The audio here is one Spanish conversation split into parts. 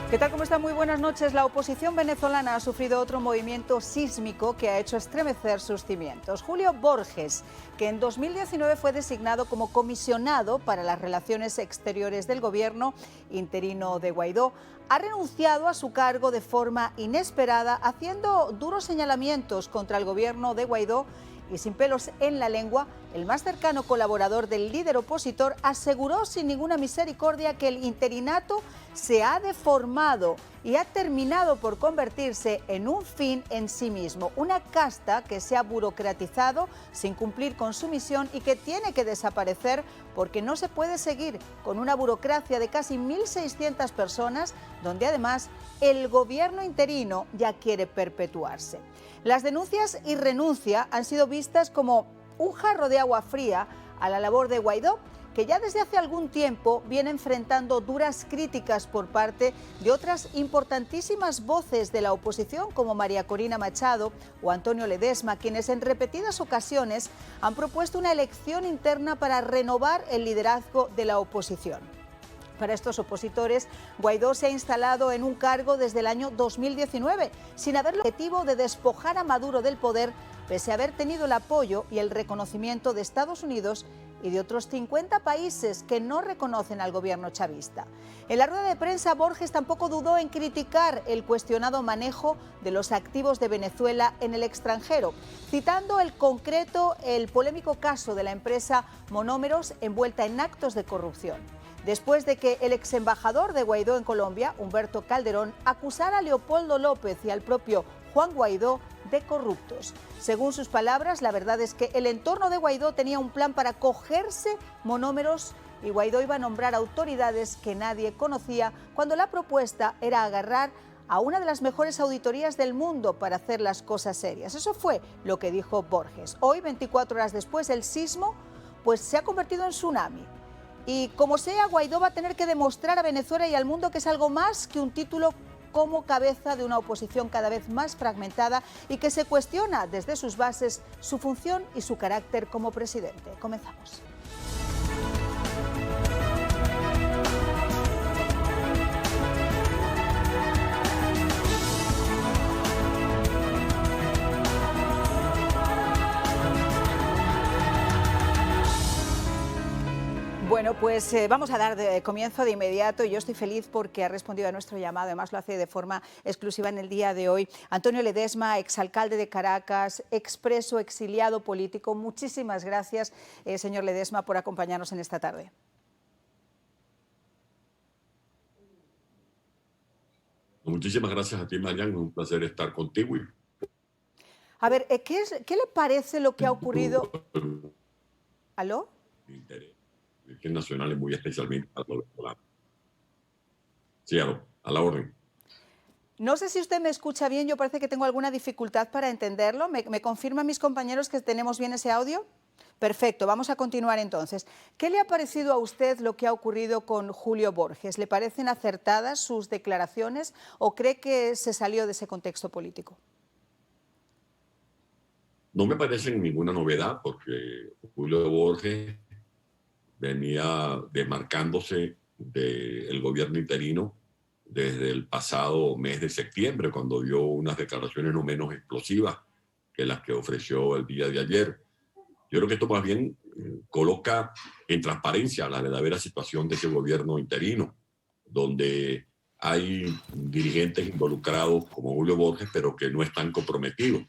¿Qué tal? ¿Cómo está? Muy buenas noches. La oposición venezolana ha sufrido otro movimiento sísmico que ha hecho estremecer sus cimientos. Julio Borges, que en 2019 fue designado como comisionado para las relaciones exteriores del gobierno interino de Guaidó, ha renunciado a su cargo de forma inesperada, haciendo duros señalamientos contra el gobierno de Guaidó. Y sin pelos en la lengua, el más cercano colaborador del líder opositor aseguró sin ninguna misericordia que el interinato se ha deformado y ha terminado por convertirse en un fin en sí mismo, una casta que se ha burocratizado sin cumplir con su misión y que tiene que desaparecer porque no se puede seguir con una burocracia de casi 1.600 personas, donde además el gobierno interino ya quiere perpetuarse. Las denuncias y renuncia han sido vistas como un jarro de agua fría a la labor de Guaidó, que ya desde hace algún tiempo viene enfrentando duras críticas por parte de otras importantísimas voces de la oposición, como María Corina Machado o Antonio Ledesma, quienes en repetidas ocasiones han propuesto una elección interna para renovar el liderazgo de la oposición. Para estos opositores, Guaidó se ha instalado en un cargo desde el año 2019, sin haber el objetivo de despojar a Maduro del poder, pese a haber tenido el apoyo y el reconocimiento de Estados Unidos y de otros 50 países que no reconocen al gobierno chavista. En la rueda de prensa, Borges tampoco dudó en criticar el cuestionado manejo de los activos de Venezuela en el extranjero, citando el polémico caso de la empresa Monómeros envuelta en actos de corrupción, después de que el ex embajador de Guaidó en Colombia, Humberto Calderón, acusara a Leopoldo López y al propio Juan Guaidó de corruptos. Según sus palabras, la verdad es que el entorno de Guaidó tenía un plan para cogerse Monómeros y Guaidó iba a nombrar autoridades que nadie conocía, cuando la propuesta era agarrar a una de las mejores auditorías del mundo para hacer las cosas serias. Eso fue lo que dijo Borges. Hoy, 24 horas después, el sismo pues se ha convertido en tsunami. Y como sea, Guaidó va a tener que demostrar a Venezuela y al mundo que es algo más que un título como cabeza de una oposición cada vez más fragmentada y que se cuestiona desde sus bases su función y su carácter como presidente. Comenzamos. Bueno, pues vamos a dar comienzo de inmediato. Yo estoy feliz porque ha respondido a nuestro llamado, además lo hace de forma exclusiva en el día de hoy. Antonio Ledesma, exalcalde de Caracas, expreso, exiliado político. Muchísimas gracias, señor Ledesma, por acompañarnos en esta tarde. Muchísimas gracias a ti, Marian. Un placer estar contigo. A ver, ¿qué le parece lo que ha ocurrido? ¿Aló? Nacionales, muy especialmente para los venezolanos. Sí, a la orden. No sé si usted me escucha bien, yo parece que tengo alguna dificultad para entenderlo. ¿Me confirman mis compañeros que tenemos bien ese audio? Perfecto, vamos a continuar entonces. ¿Qué le ha parecido a usted lo que ha ocurrido con Julio Borges? ¿Le parecen acertadas sus declaraciones o cree que se salió de ese contexto político? No me parece ninguna novedad porque Julio Borges venía demarcándose del gobierno interino desde el pasado mes de septiembre, cuando dio unas declaraciones no menos explosivas que las que ofreció el día de ayer. Yo creo que esto más bien coloca en transparencia la verdadera situación de ese gobierno interino, donde hay dirigentes involucrados como Julio Borges, pero que no están comprometidos.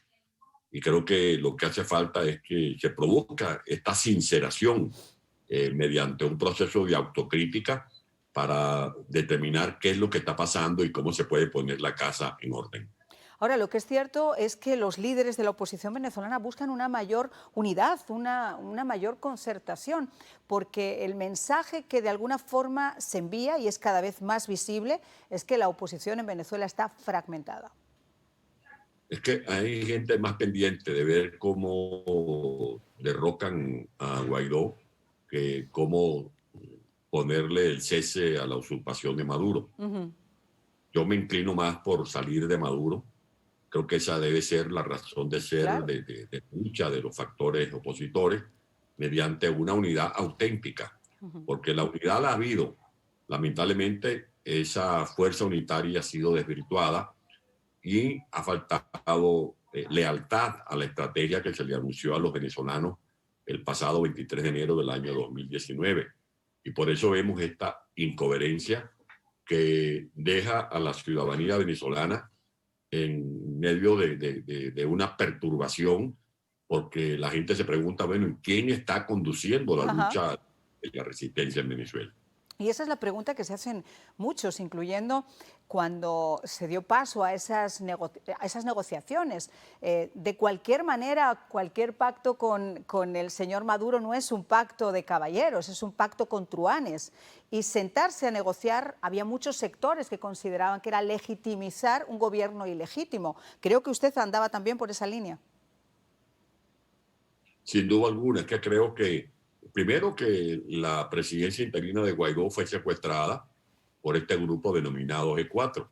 Y creo que lo que hace falta es que se produzca esta sinceración mediante un proceso de autocrítica para determinar qué es lo que está pasando y cómo se puede poner la casa en orden. Ahora, lo que es cierto es que los líderes de la oposición venezolana buscan una mayor unidad, una mayor concertación, porque el mensaje que de alguna forma se envía y es cada vez más visible es que la oposición en Venezuela está fragmentada. Es que hay gente más pendiente de ver cómo derrocan a Guaidó que cómo ponerle el cese a la usurpación de Maduro. Yo me inclino más por salir de Maduro. Creo que esa debe ser la razón de ser, Claro. de lucha de los factores opositores, mediante una unidad auténtica, porque la unidad la ha habido. Lamentablemente, esa fuerza unitaria ha sido desvirtuada y ha faltado lealtad a la estrategia que se le anunció a los venezolanos el pasado 23 de enero del año 2019. Y por eso vemos esta incoherencia que deja a la ciudadanía venezolana en medio de una perturbación, porque la gente se pregunta, bueno, ¿quién está conduciendo la lucha de la resistencia en Venezuela? Y esa es la pregunta que se hacen muchos, incluyendo cuando se dio paso a esas negociaciones. De cualquier manera, cualquier pacto con el señor Maduro no es un pacto de caballeros, es un pacto con truhanes. Y sentarse a negociar, había muchos sectores que consideraban que era legitimizar un gobierno ilegítimo. Creo que usted andaba también por esa línea. Sin duda alguna, es que creo que primero que la presidencia interina de Guaidó fue secuestrada por este grupo denominado G4,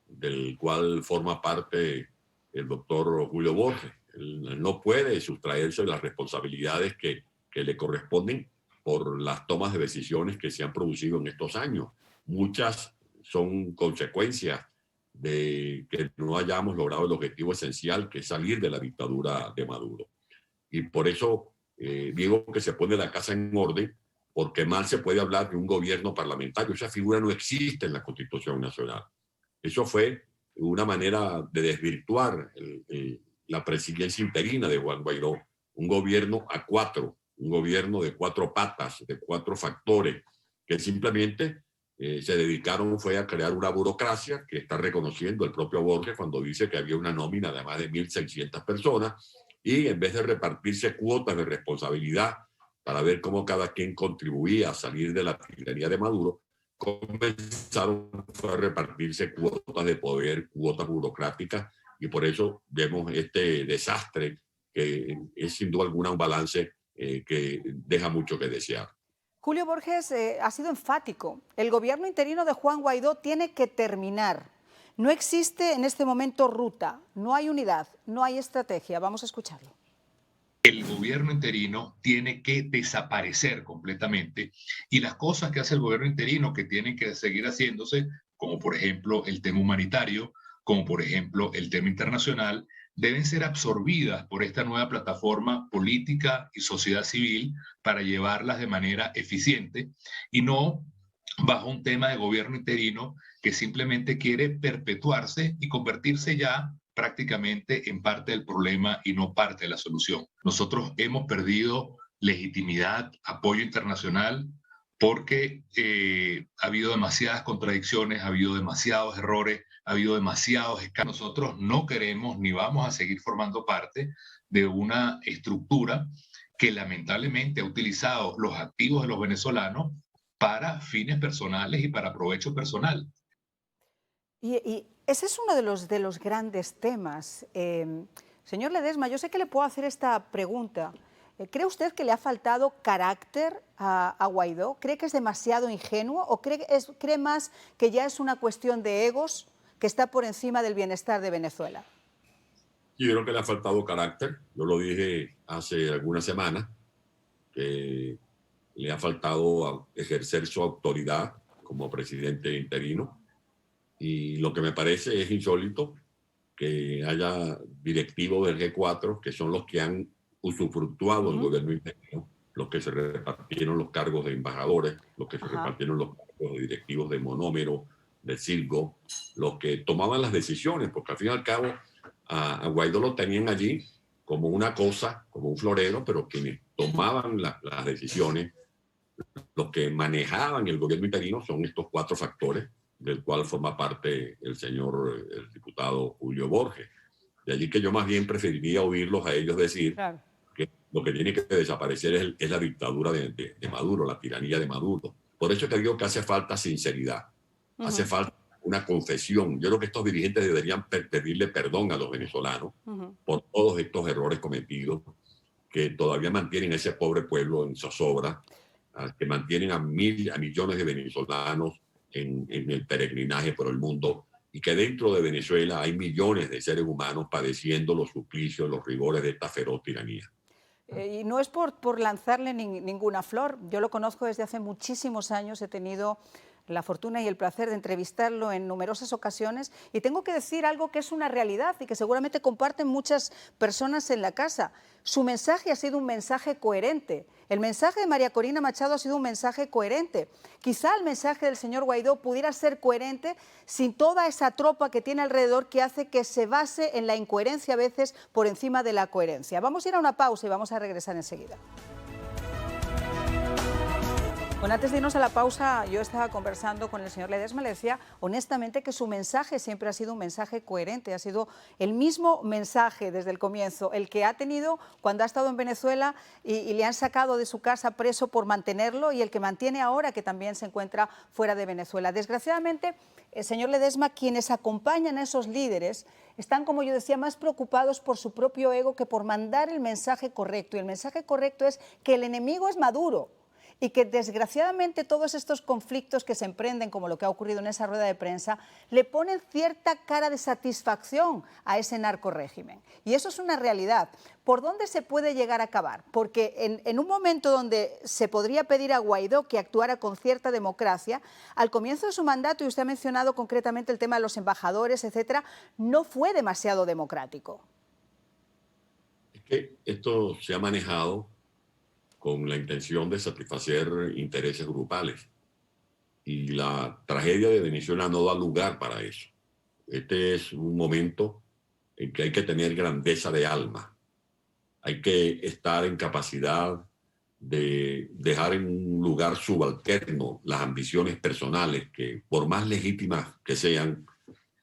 del cual forma parte el doctor Julio Borges. Él no puede sustraerse de las responsabilidades que le corresponden por las tomas de decisiones que se han producido en estos años. Muchas son consecuencias de que no hayamos logrado el objetivo esencial, que es salir de la dictadura de Maduro. Y por eso digo que se pone la casa en orden, porque mal se puede hablar de un gobierno parlamentario. Esa figura no existe en la Constitución Nacional. Eso fue una manera de desvirtuar la presidencia interina de Juan Guaidó, un gobierno a cuatro, un gobierno de cuatro patas, de cuatro factores, que simplemente se dedicaron fue a crear una burocracia que está reconociendo el propio Borges cuando dice que había una nómina de más de 1.600 personas, y en vez de repartirse cuotas de responsabilidad para ver cómo cada quien contribuía a salir de la tiranía de Maduro, comenzaron a repartirse cuotas de poder, cuotas burocráticas, y por eso vemos este desastre que es sin duda alguna un balance que deja mucho que desear. Julio Borges ha sido enfático. El gobierno interino de Juan Guaidó tiene que terminar. No existe en este momento ruta, no hay unidad, no hay estrategia. Vamos a escucharlo. El gobierno interino tiene que desaparecer completamente, y las cosas que hace el gobierno interino que tienen que seguir haciéndose, como por ejemplo el tema humanitario, como por ejemplo el tema internacional, deben ser absorbidas por esta nueva plataforma política y sociedad civil para llevarlas de manera eficiente, y no bajo un tema de gobierno interino que simplemente quiere perpetuarse y convertirse ya prácticamente en parte del problema y no parte de la solución. Nosotros hemos perdido legitimidad, apoyo internacional, porque ha habido demasiadas contradicciones, ha habido demasiados errores, ha habido demasiados escándalos. Nosotros no queremos ni vamos a seguir formando parte de una estructura que lamentablemente ha utilizado los activos de los venezolanos para fines personales y para provecho personal. Y ese es uno de los grandes temas. Señor Ledesma, yo sé que le puedo hacer esta pregunta. ¿Cree usted que le ha faltado carácter a Guaidó? ¿Cree que es demasiado ingenuo o cree más que ya es una cuestión de egos que está por encima del bienestar de Venezuela? Yo creo que le ha faltado carácter. Yo lo dije hace algunas semanas, que le ha faltado ejercer su autoridad como presidente interino. Y lo que me parece es insólito que haya directivos del G4 que son los que han usufructuado el gobierno interno, los que se repartieron los cargos de embajadores, los que se repartieron los cargos de directivos de Monómero, de Silgo, los que tomaban las decisiones, porque al fin y al cabo a Guaidó lo tenían allí como una cosa, como un florero, pero quienes tomaban las decisiones, los que manejaban el gobierno interino, son estos cuatro factores, del cual forma parte el diputado Julio Borges. De allí que yo más bien preferiría oírlos a ellos decir que lo que tiene que desaparecer es la dictadura de Maduro, la tiranía de Maduro. Por eso te digo que hace falta sinceridad, hace falta una confesión. Yo creo que estos dirigentes deberían pedirle perdón a los venezolanos por todos estos errores cometidos, que todavía mantienen a ese pobre pueblo en zozobra, que mantienen a millones de venezolanos en el peregrinaje por el mundo, y que dentro de Venezuela hay millones de seres humanos padeciendo los suplicios, los rigores de esta feroz tiranía. Y no es por lanzarle ninguna flor. Yo lo conozco desde hace muchísimos años, he tenido la fortuna y el placer de entrevistarlo en numerosas ocasiones y tengo que decir algo que es una realidad y que seguramente comparten muchas personas en la casa. Su mensaje ha sido un mensaje coherente. El mensaje de María Corina Machado ha sido un mensaje coherente. Quizá el mensaje del señor Guaidó pudiera ser coherente sin toda esa tropa que tiene alrededor que hace que se base en la incoherencia a veces por encima de la coherencia. Vamos a ir a una pausa y vamos a regresar enseguida. Bueno, antes de irnos a la pausa, yo estaba conversando con el señor Ledesma, le decía honestamente que su mensaje siempre ha sido un mensaje coherente, ha sido el mismo mensaje desde el comienzo, el que ha tenido cuando ha estado en Venezuela y le han sacado de su casa preso por mantenerlo y el que mantiene ahora que también se encuentra fuera de Venezuela. Desgraciadamente, señor Ledesma, quienes acompañan a esos líderes están, como yo decía, más preocupados por su propio ego que por mandar el mensaje correcto. Y el mensaje correcto es que el enemigo es Maduro. Y que desgraciadamente todos estos conflictos que se emprenden, como lo que ha ocurrido en esa rueda de prensa, le ponen cierta cara de satisfacción a ese narcorrégimen. Y eso es una realidad. ¿Por dónde se puede llegar a acabar? Porque en un momento donde se podría pedir a Guaidó que actuara con cierta democracia, al comienzo de su mandato, y usted ha mencionado concretamente el tema de los embajadores, etcétera, no fue demasiado democrático. Es que esto se ha manejado con la intención de satisfacer intereses grupales. Y la tragedia de Venezuela no da lugar para eso. Este es un momento en que hay que tener grandeza de alma. Hay que estar en capacidad de dejar en un lugar subalterno las ambiciones personales que, por más legítimas que sean,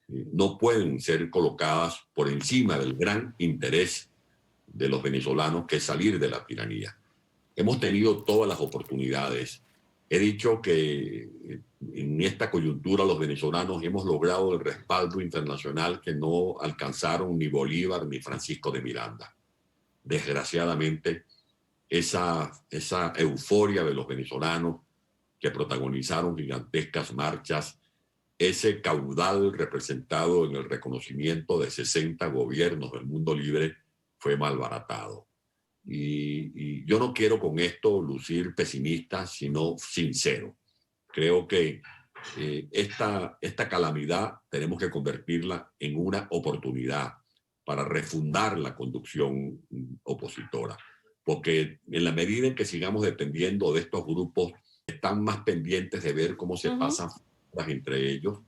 no pueden ser colocadas por encima del gran interés de los venezolanos, que es salir de la tiranía. Hemos tenido todas las oportunidades. He dicho que en esta coyuntura los venezolanos hemos logrado el respaldo internacional que no alcanzaron ni Bolívar ni Francisco de Miranda. Desgraciadamente, esa euforia de los venezolanos que protagonizaron gigantescas marchas, ese caudal representado en el reconocimiento de 60 gobiernos del mundo libre fue malbaratado. Y yo no quiero con esto lucir pesimista, sino sincero. Creo que esta calamidad tenemos que convertirla en una oportunidad para refundar la conducción opositora. Porque en la medida en que sigamos dependiendo de estos grupos, están más pendientes de ver cómo se pasan entre ellos,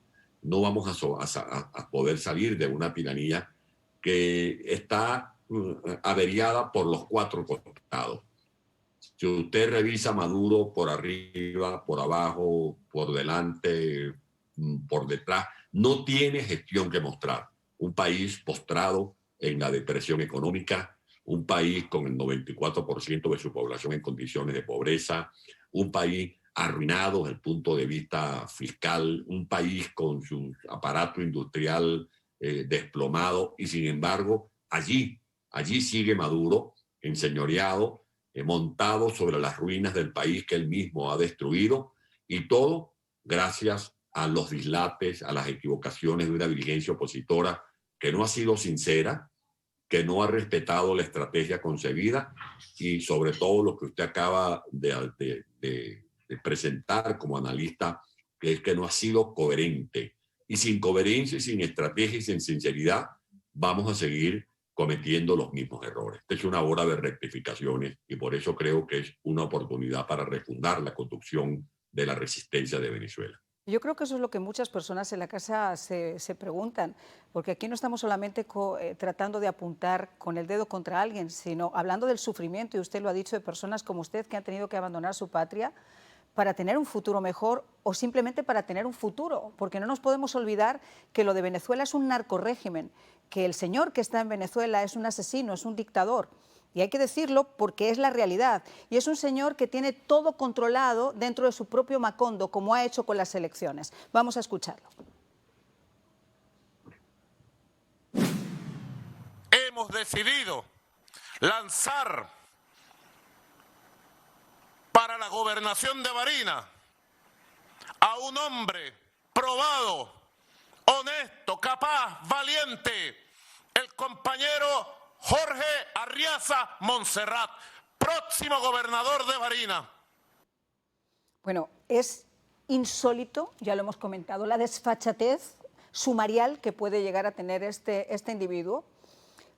no vamos a poder salir de una tiranía que está averiada por los cuatro costados. Si usted revisa Maduro por arriba, por abajo, por delante, por detrás, no tiene gestión que mostrar. Un país postrado en la depresión económica, un país con el 94% de su población en condiciones de pobreza, un país arruinado desde el punto de vista fiscal, un país con su aparato industrial desplomado y sin embargo allí sigue Maduro, enseñoreado, montado sobre las ruinas del país que él mismo ha destruido, y todo gracias a los dislates, a las equivocaciones de una dirigencia opositora que no ha sido sincera, que no ha respetado la estrategia concebida y sobre todo lo que usted acaba de presentar como analista, que es que no ha sido coherente. Y sin coherencia y sin estrategia y sin sinceridad vamos a seguir cometiendo los mismos errores. Esta es una hora de rectificaciones y por eso creo que es una oportunidad para refundar la conducción de la resistencia de Venezuela. Yo creo que eso es lo que muchas personas en la casa se preguntan, porque aquí no estamos solamente tratando de apuntar con el dedo contra alguien, sino hablando del sufrimiento, y usted lo ha dicho, de personas como usted que han tenido que abandonar su patria para tener un futuro mejor o simplemente para tener un futuro, porque no nos podemos olvidar que lo de Venezuela es un narcorrégimen, que el señor que está en Venezuela es un asesino, es un dictador. Y hay que decirlo porque es la realidad. Y es un señor que tiene todo controlado dentro de su propio Macondo, como ha hecho con las elecciones. Vamos a escucharlo. Hemos decidido lanzar para la gobernación de Barinas a un hombre probado, honesto, capaz, valiente, el compañero Jorge Arriaza Montserrat, próximo gobernador de Barinas. Bueno, es insólito, ya lo hemos comentado, la desfachatez sumarial que puede llegar a tener este individuo,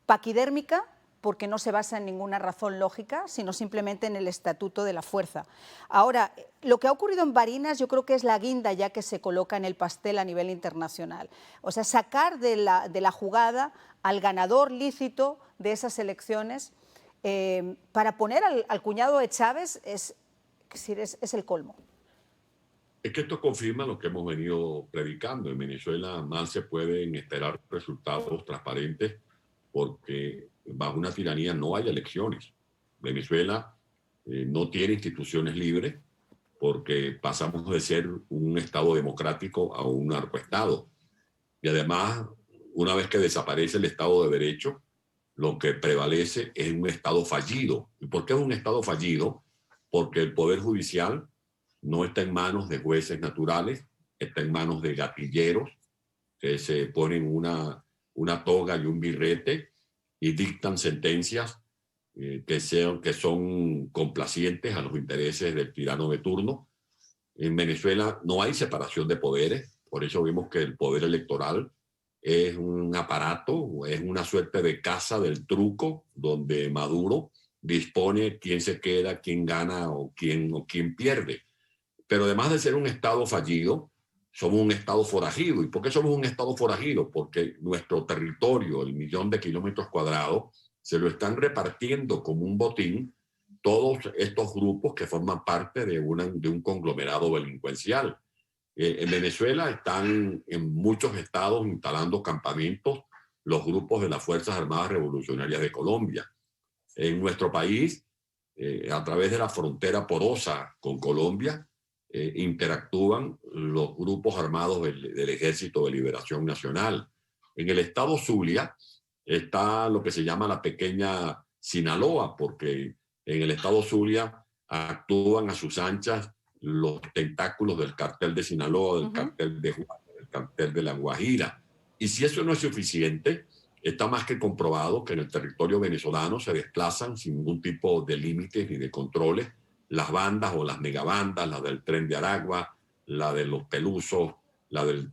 paquidérmica, porque no se basa en ninguna razón lógica, sino simplemente en el estatuto de la fuerza. Ahora, lo que ha ocurrido en Barinas yo creo que es la guinda ya que se coloca en el pastel a nivel internacional. O sea, sacar de la jugada al ganador lícito de esas elecciones para poner al cuñado de Chávez es el colmo. Es que esto confirma lo que hemos venido predicando. En Venezuela mal se pueden esperar resultados transparentes porque bajo una tiranía no hay elecciones. Venezuela no tiene instituciones libres porque pasamos de ser un Estado democrático a un narcoestado. Y además, una vez que desaparece el Estado de Derecho, lo que prevalece es un Estado fallido. ¿Y por qué es un Estado fallido? Porque el Poder Judicial no está en manos de jueces naturales, está en manos de gatilleros que se ponen una toga y un birrete y dictan sentencias que son complacientes a los intereses del tirano de turno. En Venezuela no hay separación de poderes, por eso vemos que el poder electoral es un aparato, es una suerte de casa del truco donde Maduro dispone quién se queda, quién gana o quién pierde. Pero además de ser un Estado fallido, somos un Estado forajido. ¿Y por qué somos un Estado forajido? Porque nuestro territorio, el 1.000.000 de kilómetros cuadrados, se lo están repartiendo como un botín todos estos grupos que forman parte de un conglomerado delincuencial. En Venezuela están en muchos estados instalando campamentos los grupos de las Fuerzas Armadas Revolucionarias de Colombia. En nuestro país, a través de la frontera porosa con Colombia, interactúan los grupos armados del Ejército de Liberación Nacional. En el estado Zulia está lo que se llama la pequeña Sinaloa, porque en el estado Zulia actúan a sus anchas los tentáculos del cartel de Sinaloa, del cartel de Juárez, del cartel de La Guajira. Y si eso no es suficiente, está más que comprobado que en el territorio venezolano se desplazan sin ningún tipo de límites ni de controles las bandas o las megabandas, la del Tren de Aragua, la de los Pelusos, la del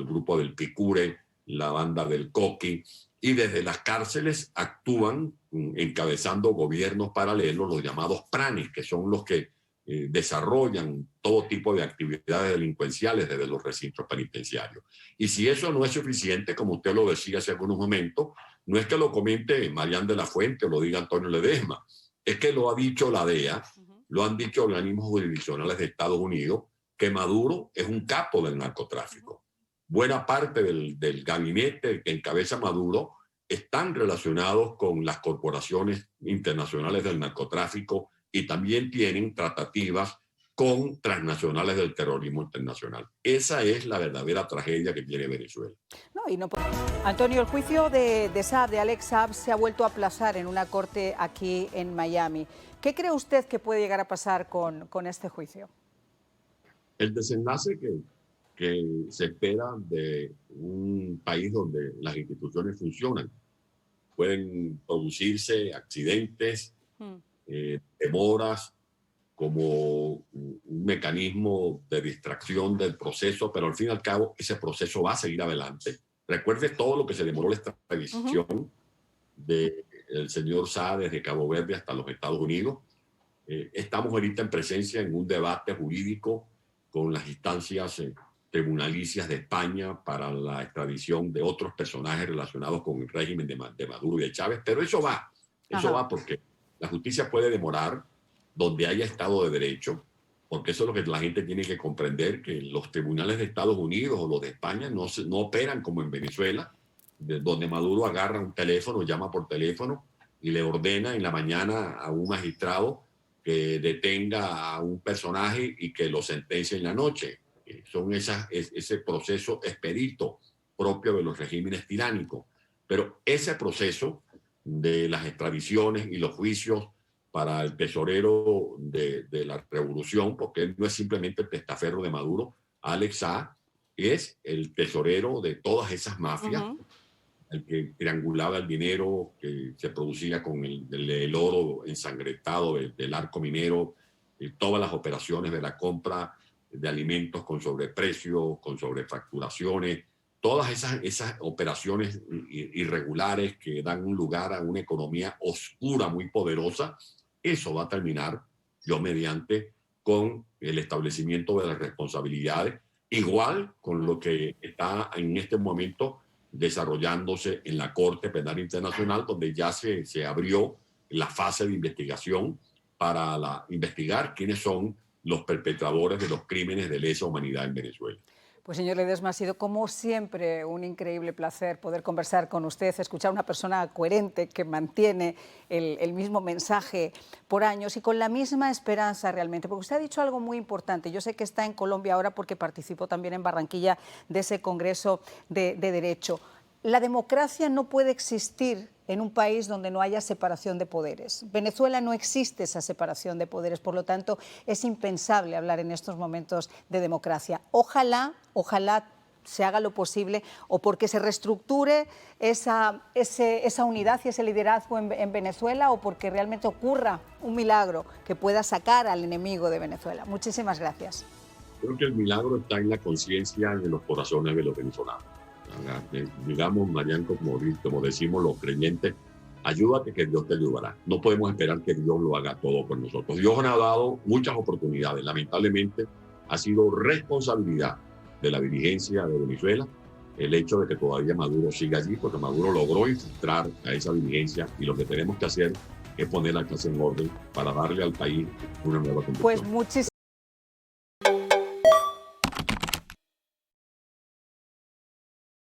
grupo del Picure, la banda del Coqui, y desde las cárceles actúan encabezando gobiernos paralelos, los llamados pranes, que son los que desarrollan todo tipo de actividades delincuenciales desde los recintos penitenciarios. Y si eso no es suficiente, como usted lo decía hace algunos momentos, no es que lo comente Marián de la Fuente o lo diga Antonio Ledesma, es que lo ha dicho la DEA, lo han dicho organismos jurisdiccionales de Estados Unidos, que Maduro es un capo del narcotráfico. Buena parte del gabinete que encabeza Maduro están relacionados con las corporaciones internacionales del narcotráfico y también tienen tratativas con transnacionales del terrorismo internacional. Esa es la verdadera tragedia que tiene Venezuela. Antonio, el juicio de Saab, de Alex Saab, se ha vuelto a aplazar en una corte aquí en Miami. ¿Qué cree usted que puede llegar a pasar con este juicio? El desenlace que se espera de un país donde las instituciones funcionan. Pueden producirse accidentes, demoras, como un mecanismo de distracción del proceso, pero al fin y al cabo ese proceso va a seguir adelante. Recuerde todo lo que se demoró la extradición del señor Saab desde Cabo Verde hasta los Estados Unidos. Estamos ahorita en presencia en un debate jurídico con las instancias tribunalicias de España para la extradición de otros personajes relacionados con el régimen de Maduro y de Chávez, pero eso va porque la justicia puede demorar donde haya Estado de Derecho, porque eso es lo que la gente tiene que comprender, que los tribunales de Estados Unidos o los de España no operan como en Venezuela, donde Maduro agarra un teléfono, llama por teléfono y le ordena en la mañana a un magistrado que detenga a un personaje y que lo sentencie en la noche. Son ese proceso expedito propio de los regímenes tiránicos. Pero ese proceso de las extradiciones y los juicios para el tesorero de la revolución, porque él no es simplemente el testaferro de Maduro, Alex Saab es el tesorero de todas esas mafias, el que triangulaba el dinero que se producía con el oro ensangrentado del arco minero, todas las operaciones de la compra de alimentos con sobreprecio, con sobrefacturaciones, todas esas operaciones irregulares que dan un lugar a una economía oscura muy poderosa, eso va a terminar, Dios mediante, con el establecimiento de las responsabilidades, igual con lo que está en este momento desarrollándose en la Corte Penal Internacional, donde ya se abrió la fase de investigación para investigar quiénes son los perpetradores de los crímenes de lesa humanidad en Venezuela. Pues señor Ledesma, ha sido como siempre un increíble placer poder conversar con usted, escuchar a una persona coherente que mantiene el mismo mensaje por años y con la misma esperanza realmente, porque usted ha dicho algo muy importante. Yo sé que está en Colombia ahora porque participó también en Barranquilla de ese Congreso de Derecho. La democracia no puede existir en un país donde no haya separación de poderes. Venezuela no existe esa separación de poderes, por lo tanto es impensable hablar en estos momentos de democracia. Ojalá se haga lo posible o porque se reestructure esa unidad y ese liderazgo en Venezuela o porque realmente ocurra un milagro que pueda sacar al enemigo de Venezuela. Muchísimas gracias. Creo que el milagro está en la conciencia y en los corazones de los venezolanos. Digamos, Marianne, como decimos los creyentes, ayúdate que Dios te ayudará. No podemos esperar que Dios lo haga todo por nosotros. Dios nos ha dado muchas oportunidades. Lamentablemente, ha sido responsabilidad de la dirigencia de Venezuela el hecho de que todavía Maduro siga allí, porque Maduro logró infiltrar a esa dirigencia y lo que tenemos que hacer es poner la casa en orden para darle al país una nueva conducción. Pues